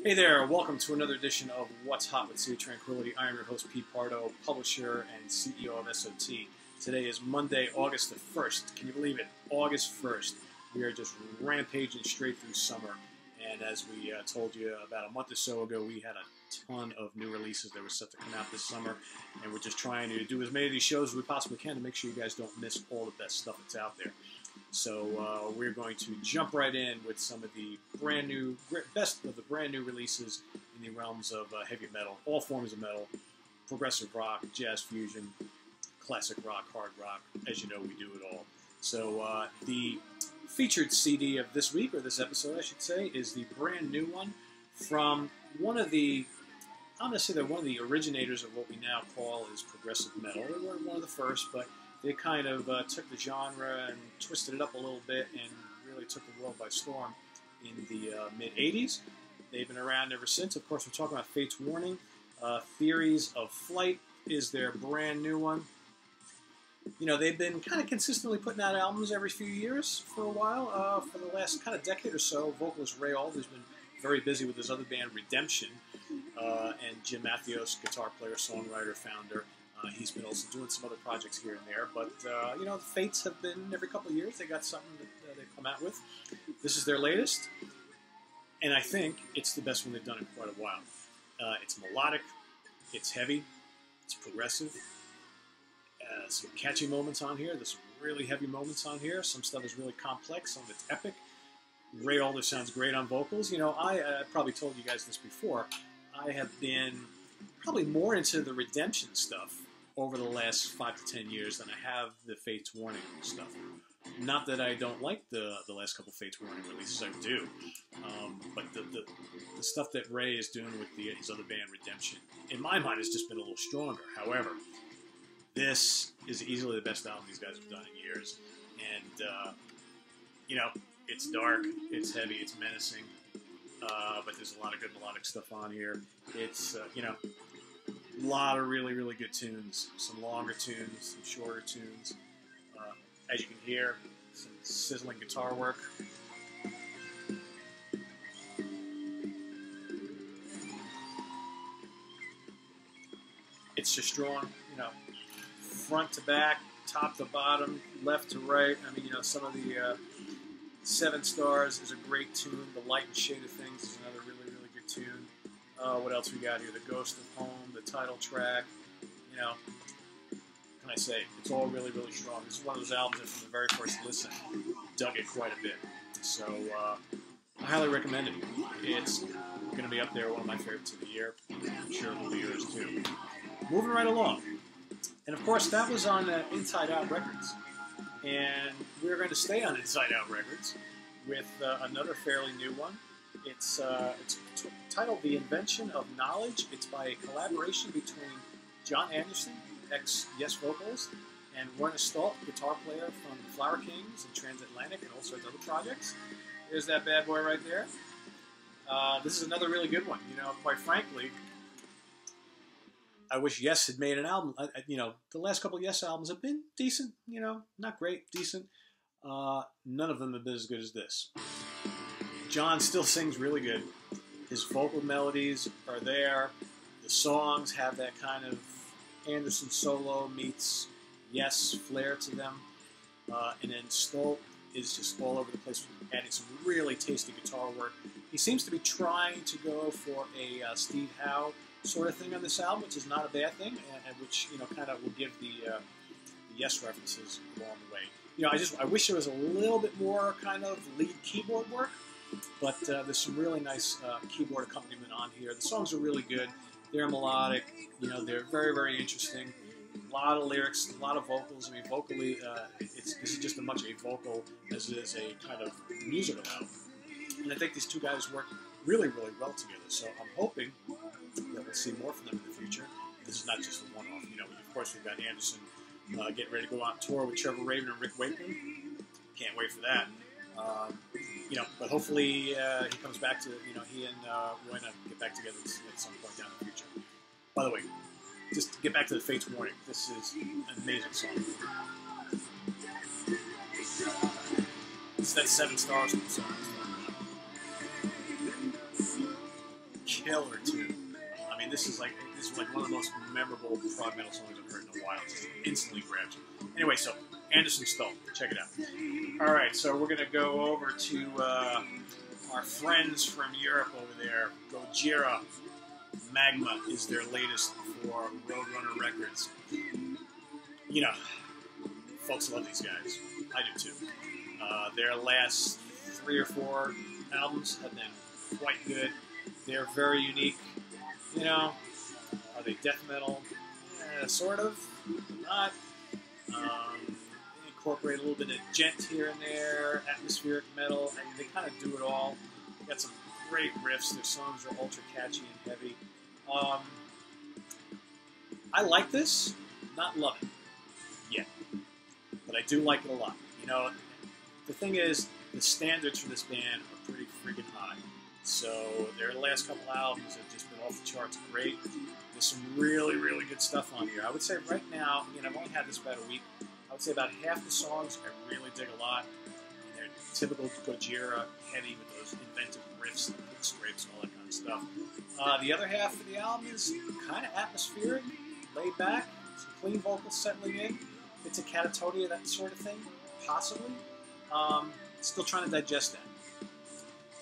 Hey there, welcome to another edition of What's Hot with Tranquility. I am your host, Pete Pardo, publisher and CEO of SOT. Today is Monday, August the 1st. Can you believe it? August 1st. We are just rampaging straight through summer. And as we told you about a month or so ago, we had a ton of new releases that were set to come out this summer. And we're just trying to do as many of these shows as we possibly can to make sure you guys don't miss all the best stuff that's out there. So we're going to jump right in with some of the best of the brand new releases in the realms of heavy metal, all forms of metal, progressive rock, jazz fusion, classic rock, hard rock. As you know, we do it all. So the featured CD of this week, or this episode I should say, is the brand new one from one of the, I'm going to say they're one of the originators of what we now call is progressive metal. They weren't one of the first, but they kind of took the genre and twisted it up a little bit and really took the world by storm in the mid-'80s. They've been around ever since. Of course, we're talking about Fate's Warning. Theories of Flight is their brand new one. You know, they've been kind of consistently putting out albums every few years for a while. For the last kind of decade or so, vocalist Ray Auld has been very busy with his other band, Redemption. And Jim Mattheos, guitar player, songwriter, founder. He's been also doing some other projects here and there, but you know, the Fates have been every couple of years. They got something that they come out with. This is their latest, and I think it's the best one they've done in quite a while. It's melodic, it's heavy, it's progressive. Some catchy moments on here. There's some really heavy moments on here. Some stuff is really complex. Some of it's epic. Ray Alder sounds great on vocals. You know, I probably told you guys this before. I have been probably more into the Redemption stuff over the last 5 to 10 years than I have the Fate's Warning stuff. Not that I don't like the last couple Fate's Warning releases, I do. But the stuff that Ray is doing with his other band, Redemption, in my mind has just been a little stronger. However, this is easily the best album these guys have done in years. And, you know, it's dark, it's heavy, it's menacing, but there's a lot of good melodic stuff on here. It's, you know, a lot of really, really good tunes. Some longer tunes, some shorter tunes. As you can hear, some sizzling guitar work. It's just drawn, you know, front to back, top to bottom, left to right. I mean, you know, some of the 7 Stars is a great tune. The Light and Shade of Things is another really, really good tune. What else we got here? The Ghost of Home, the title track. You know, what can I say? It's all really, really strong. This is one of those albums that from the very first listen, dug it quite a bit. So I highly recommend it. It's going to be up there, one of my favorites of the year. I'm sure it will be yours too. Moving right along. And of course, that was on Inside Out Records. And we're going to stay on Inside Out Records with another fairly new one. It's titled The Invention of Knowledge. It's by a collaboration between John Anderson, ex-Yes vocalist, and Werner Stolt, guitar player from the Flower Kings and Transatlantic and all sorts of other projects. There's that bad boy right there. This is another really good one. You know, quite frankly, I wish Yes had made an album. You know, the last couple of Yes albums have been decent, you know, not great, decent. None of them have been as good as this. John still sings really good. His vocal melodies are there. The songs have that kind of Anderson solo meets Yes flair to them. And then Stolt is just all over the place, adding some really tasty guitar work. He seems to be trying to go for a Steve Howe sort of thing on this album, which is not a bad thing, and which, you know, kind of will give the Yes references along the way. You know, I wish there was a little bit more kind of lead keyboard work, but there's some really nice keyboard accompaniment on here. The songs are really good. They're melodic. You know, they're very, very interesting. A lot of lyrics, a lot of vocals. I mean, vocally, this is just as much a vocal as it is a kind of musical album. And I think these two guys work really, really well together. So I'm hoping that we'll see more from them in the future. This is not just a one-off. You know, of course, we've got Anderson getting ready to go on tour with Trevor Rabin and Rick Wakeman. Can't wait for that. You know, but hopefully he comes back to, you know, he and Roy get back together at some point down in the future. By the way, just to get back to the Fate's Warning, this is an amazing song. It's that 7 Stars song. killer tune. I mean, this is like one of the most memorable prog metal songs I've heard in a while. It instantly grabs you. Anyway, so Anderson Stolt, check it out. All right, so we're gonna go over to our friends from Europe over there. Gojira Magma is their latest for Roadrunner Records. You know, folks love these guys. I do too. Their last 3 or 4 albums have been quite good. They're very unique. You know, are they death metal? Sort of. Not. They incorporate a little bit of gent here and there, atmospheric metal. I mean, they kind of do it all. They got some great riffs. Their songs are ultra catchy and heavy. I like this. Not love it yet, but I do like it a lot. You know, the thing is, the standards for this band are pretty freaking high. So their last couple albums have just been off the charts great. There's some really, really good stuff on here. I would say right now, you know, I've only had this about a week. I would say about half the songs I really dig a lot. And they're typical Gojira, heavy with those inventive riffs and pick scrapes and all that kind of stuff. The other half of the album is kind of atmospheric, laid back, some clean vocals settling in. It's a catatonia, that sort of thing, possibly. Still trying to digest that.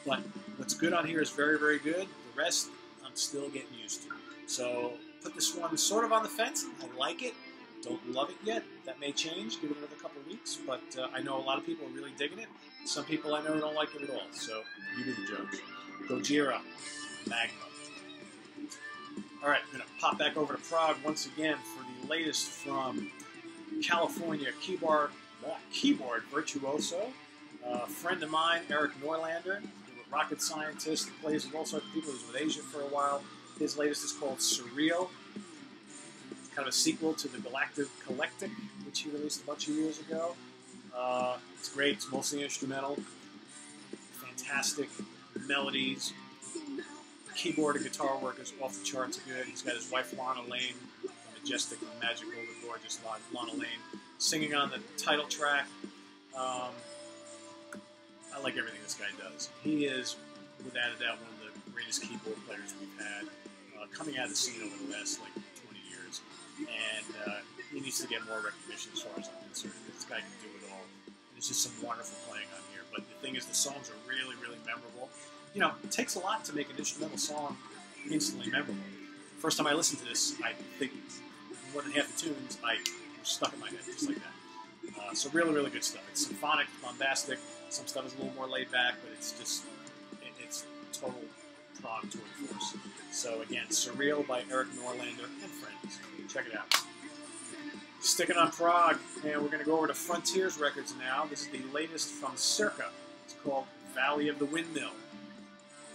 But what's good on here is very, very good. The rest, I'm still getting used to. So put this one sort of on the fence. I like it. Don't love it yet. That may change. Give it another couple weeks. But I know a lot of people are really digging it. Some people I know don't like it at all. So you be the judge. Gojira Magma. All right, I'm going to pop back over to Prague once again for the latest from California keyboard virtuoso. A friend of mine, Erik Norlander, a rocket scientist, plays with all sorts of people. He was with Asia for a while. His latest is called Surreal. It's kind of a sequel to the Galactic Collectic, which he released a bunch of years ago. It's great. It's mostly instrumental. Fantastic melodies. Keyboard and guitar work is off the charts good. He's got his wife, Lana Lane, the majestic, magical, the gorgeous Lana Lane, singing on the title track. I like everything this guy does. He is, without a doubt, one of the greatest keyboard players we've had coming out of the scene over the last, 20 years. And he needs to get more recognition as far as I'm concerned. This guy can do it all. There's just some wonderful playing on here. But the thing is, the songs are really, really memorable. You know, it takes a lot to make an instrumental song instantly memorable. First time I listened to this, I think more than half the tunes were stuck in my head, just like that. So really, really good stuff. It's symphonic, bombastic. Some stuff is a little more laid back, but it's just, it's total prog tour de force. So again, Surreal by Erik Norlander and friends. Check it out. Sticking on Prague, and we're going to go over to Frontiers Records now. This is the latest from CIRCA. It's called Valley of the Windmill.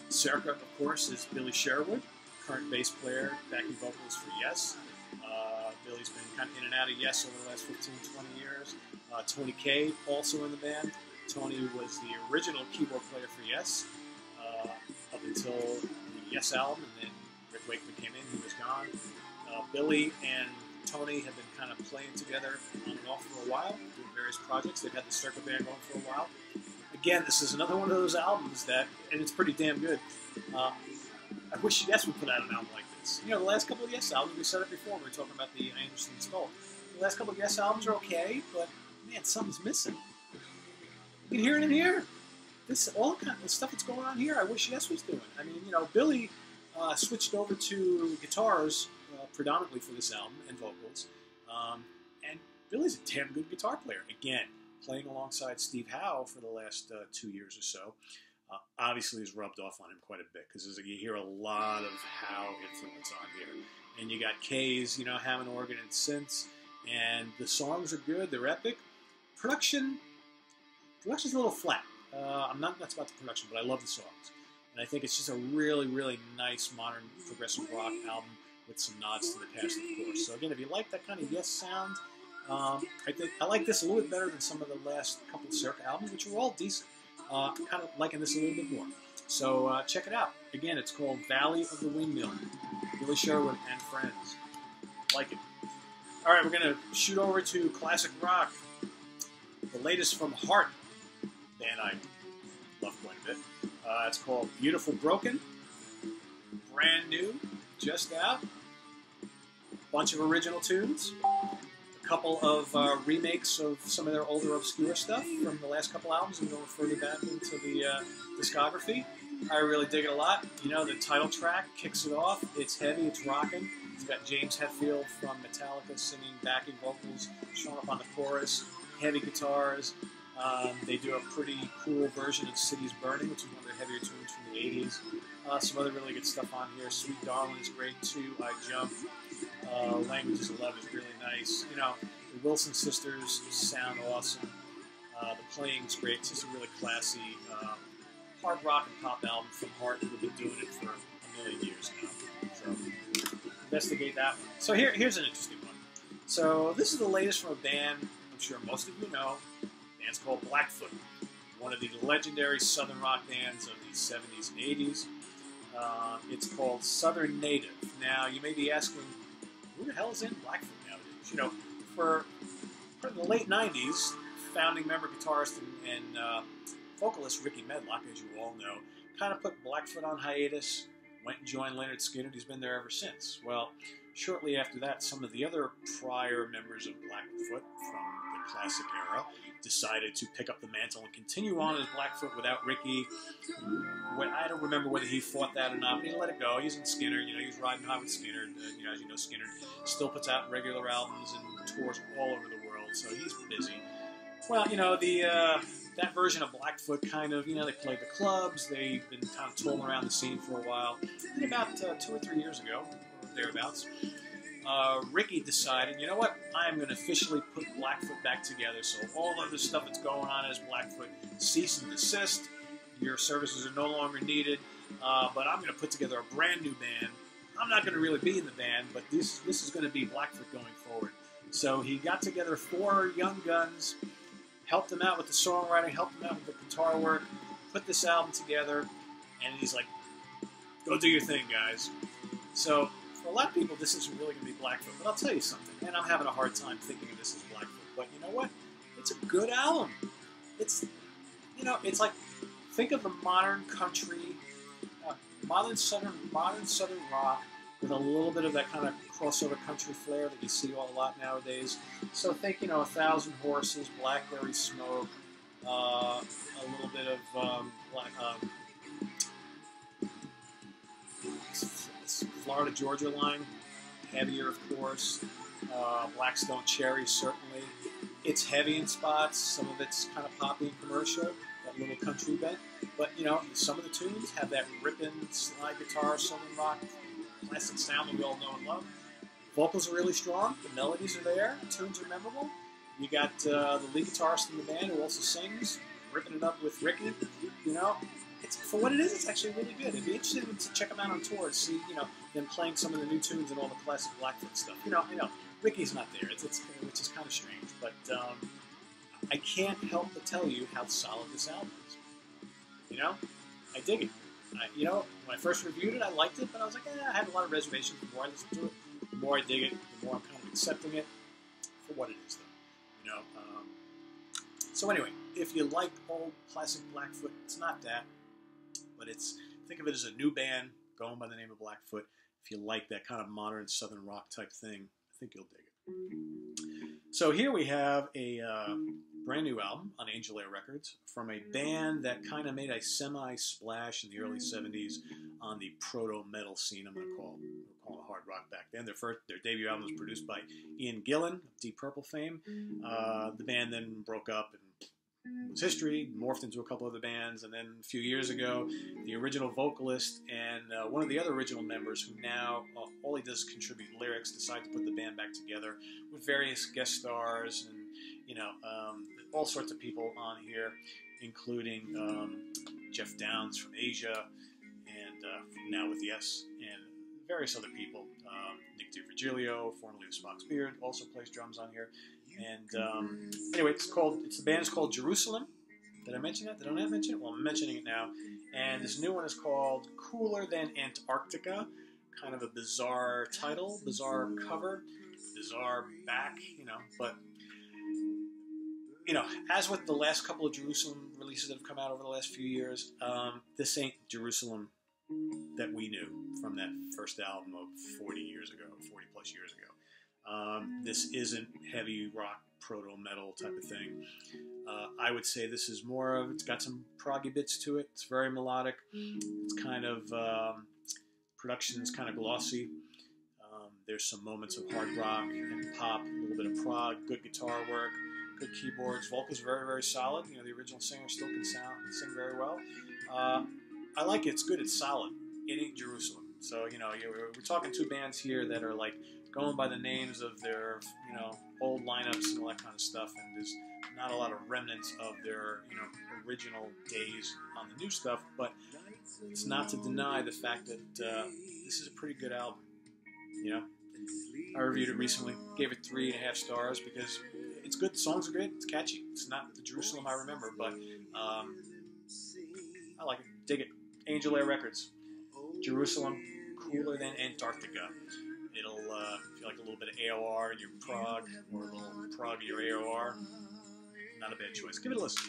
CIRCA, of course, is Billy Sherwood, current bass player, backing vocals for Yes. Billy's been kind of in and out of Yes over the last 15, 20 years. Tony Kaye, also in the band. Tony was the original keyboard player for Yes up until the Yes album, and then Rick Wakeman came in, he was gone. Billy and Tony have been kind of playing together on and off for a while, doing various projects. They've had the CIRCA band going for a while. Again, this is another one of those albums that, and it's pretty damn good. I wish Yes would put out an album like this. You know, the last couple of Yes albums, we said it before, we were talking about the Anderson Stolt. The last couple of Yes albums are okay, but man, something's missing. You can hear it in here. All the kind of stuff that's going on here, I wish Yes was doing. I mean, you know, Billy switched over to guitars predominantly for this album and vocals. And Billy's a damn good guitar player. Again, playing alongside Steve Howe for the last 2 years or so, obviously has rubbed off on him quite a bit, because you hear a lot of Howe influence on here. And you got Kaye's, you know, Hammond organ and synths, and the songs are good, they're epic. Production's a little flat. I'm not nuts about the production, but I love the songs. And I think it's just a really, really nice modern progressive rock album with some nods to the past, of course. So again, if you like that kind of Yes sound, I like this a little bit better than some of the last couple of CIRCA albums, which were all decent. Kind of liking this a little bit more. So check it out. Again, it's called Valley of the Windmill. Billy Sherwood and friends. Like it. All right, we're going to shoot over to classic rock. The latest from Heart, band I love quite a bit. It's called Beautiful Broken. brand new, just out. Bunch of original tunes. A couple of remakes of some of their older obscure stuff from the last couple albums and going further back into the discography. I really dig it a lot. You know, the title track kicks it off. It's heavy, it's rocking. It's got James Hetfield from Metallica singing backing vocals, showing up on the chorus, heavy guitars. They do a pretty cool version of Cities Burning, which is one of their heavier tunes from the 80s. Some other really good stuff on here. Sweet Darling is great too. I Jump. Languages of Love is really nice. You know, the Wilson sisters sound awesome. The playing's great. It's just a really classy hard rock and pop album from Heart, who've been doing it for a million years now. So investigate that one. So here's an interesting one. So this is the latest from a band I'm sure most of you know. The band's called Blackfoot, one of the legendary southern rock bands of the 70s and 80s. It's called Southern Native. Now, you may be asking, who the hell is in Blackfoot nowadays? You know, for the late 90s, founding member, guitarist, and vocalist Ricky Medlock, as you all know, kind of put Blackfoot on hiatus, went and joined Leonard Skinner. He's been there ever since. Well, shortly after that, some of the other prior members of Blackfoot from the classic era decided to pick up the mantle and continue on as Blackfoot without Ricky. I don't remember whether he fought that or not, but he let it go. He's in Skinner. You know, he's riding high with Skinner. You know, as you know, Skinner still puts out regular albums and tours all over the world, so he's busy. Well, you know, that version of Blackfoot kind of, you know, they played the clubs. They've been kind of tooling around the scene for a while. And about 2 or 3 years ago, or thereabouts, Ricky decided, you know what, I'm going to officially put Blackfoot back together. So all of the stuff that's going on as Blackfoot, cease and desist. Your services are no longer needed. But I'm going to put together a brand new band. I'm not going to really be in the band, but this is going to be Blackfoot going forward. So he got together 4 young guns, helped them out with the songwriting, helped them out with the guitar work, put this album together, and he's like, go do your thing, guys. So for a lot of people, this isn't really going to be Blackfoot, but I'll tell you something, and I'm having a hard time thinking of this as Blackfoot, but you know what? It's a good album. It's, you know, it's like, think of the modern country, modern southern rock with a little bit of that kind of crossover country flair that you see a lot nowadays. So think, you know, 1,000 Horses, Blackberry Smoke, a little bit of Florida Georgia line, heavier of course, Blackstone Cherry certainly. It's heavy in spots, some of it's kind of poppy and commercial, that little country bent. But, you know, some of the tunes have that ripping slide guitar, southern rock, classic sound that we all know and love. Vocals are really strong. The melodies are there. The tunes are memorable. You got the lead guitarist in the band who also sings, ripping it up with Ricky. You know, it's, for what it is, it's actually really good. It'd be interesting to check them out on tour and see, you know, them playing some of the new tunes and all the classic Blackfoot stuff. You know, Ricky's not there, which is kind of strange. But I can't help but tell you how solid this album is. You know, I dig it. You know, when I first reviewed it, I liked it, but I was like, I had a lot of reservations before I listened to it. The more I dig it, the more I'm kind of accepting it for what it is, though. You know. So anyway, if you like old classic Blackfoot, it's not that, but it's, think of it as a new band going by the name of Blackfoot. If you like that kind of modern southern rock type thing, I think you'll dig it. So here we have a brand new album on Angel Air Records from a band that kind of made a semi-splash in the early 70s on the proto-metal scene, I'm going to call it hard rock back then. Their debut album was produced by Ian Gillan of Deep Purple fame. The band then broke up and it was history, morphed into a couple other bands, and then a few years ago, the original vocalist and one of the other original members, who now all he does is contribute lyrics, decided to put the band back together with various guest stars and, you know, all sorts of people on here, including Jeff Downs from Asia, and now with Yes, and various other people. Nick DiVirgilio, formerly of Spock's Beard, also plays drums on here. And anyway, the band is called Jerusalem. Did I mention that? Did I not mention it? Well, I'm mentioning it now. And this new one is called Cooler Than Antarctica. Kind of a bizarre title, bizarre cover, bizarre back, you know. But, you know, as with the last couple of Jerusalem releases that have come out over the last few years, this ain't Jerusalem that we knew from that first album of 40 years ago, 40 plus years ago. This isn't heavy rock, proto-metal type of thing. I would say this is more of, it's got some proggy bits to it. It's very melodic. It's kind of, production is kind of glossy. There's some moments of hard rock and pop, a little bit of prog, good guitar work, good keyboards. Vocals very, very solid. You know, the original singer still can sing very well. I like it. It's good. It's solid. It ain't Jerusalem. So, you know, we're talking two bands here that are like going by the names of their, you know, old lineups and all that kind of stuff. And there's not a lot of remnants of their, you know, original days on the new stuff. But it's not to deny the fact that this is a pretty good album. You know, I reviewed it recently, gave it 3.5 stars because it's good. The songs are good. It's catchy. It's not the Jerusalem I remember, but I like it. Dig it. Angel Air Records. Jerusalem, cooler than Antarctica. It'll feel like a little bit of AOR in your prog, or a little prog in your AOR. Not a bad choice. Give it a listen.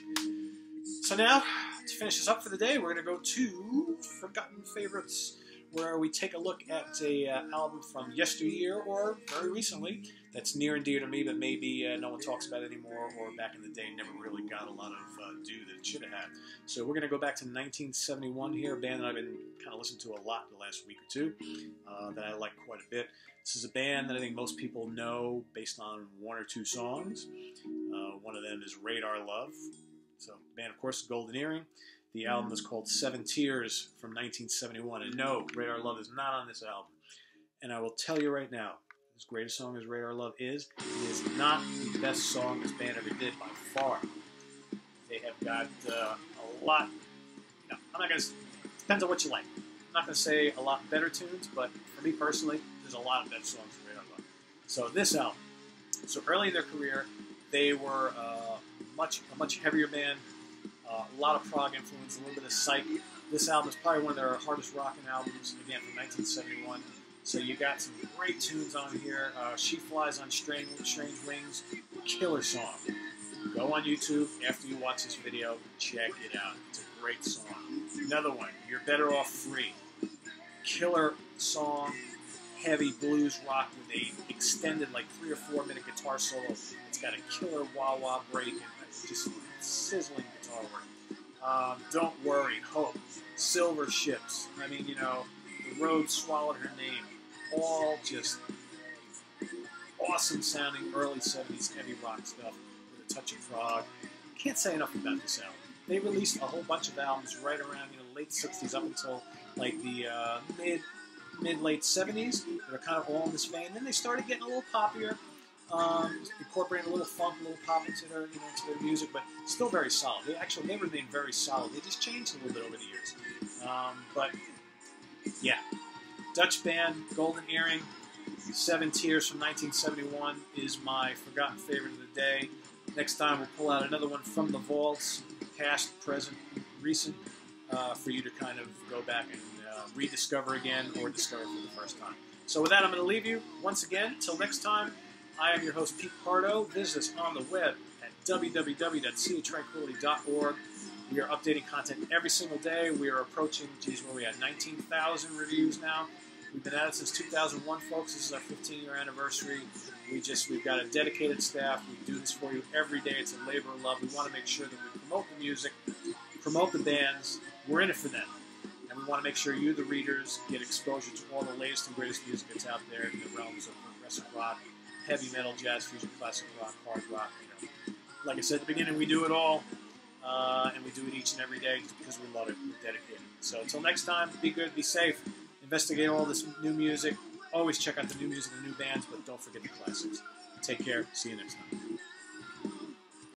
So now, to finish this up for the day, we're going to go to Forgotten Favorites, where we take a look at a album from yesteryear or very recently that's near and dear to me, but maybe no one talks about anymore, or back in the day never really got a lot of due that it should have had. So we're going to go back to 1971 here, a band that I've been kind of listening to a lot the last week or two, that I like quite a bit. This is a band that I think most people know based on one or two songs. One of them is Radar Love. So the band, of course, is Golden Earring. The album is called Seven Tears from 1971. And no, Radar Love is not on this album. And I will tell you right now, as great a song as Radar Love is, it is not the best song this band ever did by far. They have got a lot, you know, I'm not going to, depends on what you like. I'm not going to say a lot better tunes, but for me personally, there's a lot of better songs than Radar Love. So this album, so early in their career, they were a much heavier band. A lot of prog influence, a little bit of psych. This album is probably one of their hardest rocking albums, again, from 1971. So you got some great tunes on here. She Flies on Strange Wings, killer song. Go on YouTube after you watch this video, check it out. It's a great song. Another one, You're Better Off Free. Killer song, heavy blues rock with a extended, like 3 or 4 minute guitar solo. It's got a killer wah-wah break and just sizzling guitar work. Don't Worry, Hope, Silver Ships. I mean, you know, The Road Swallowed Her Name. All just awesome sounding early 70s heavy rock stuff with a touch of prog. Can't say enough about this album. They released a whole bunch of albums right around, you know, late 60s up until like the mid-late 70s. They're kind of all in this vein. Then they started getting a little poppier. Incorporating a little funk, a little pop into their, you know, to their music, but still very solid. They remain very solid. They just changed a little bit over the years. But yeah, Dutch band, Golden Earring, Seven Tears from 1971 is my forgotten favorite of the day. Next time we'll pull out another one from the vaults, past, present, recent, for you to kind of go back and rediscover again or discover for the first time. So with that, I'm going to leave you once again. Till next time. I am your host, Pete Pardo. Visit us on the web at www.citranquility.org. We are updating content every single day. We are approaching, where we at, 19,000 reviews now. We've been at it since 2001, folks. This is our 15-year anniversary. We've got a dedicated staff. We do this for you every day. It's a labor of love. We want to make sure that we promote the music, promote the bands. We're in it for them. And we want to make sure you, the readers, get exposure to all the latest and greatest music that's out there in the realms of progressive rock, heavy metal, jazz, fusion, classic rock, hard rock. You know, like I said at the beginning, we do it all, and we do it each and every day just because we love it. We're dedicated. So until next time, be good, be safe, investigate all this new music. Always check out the new music, the new bands, but don't forget the classics. Take care. See you next time.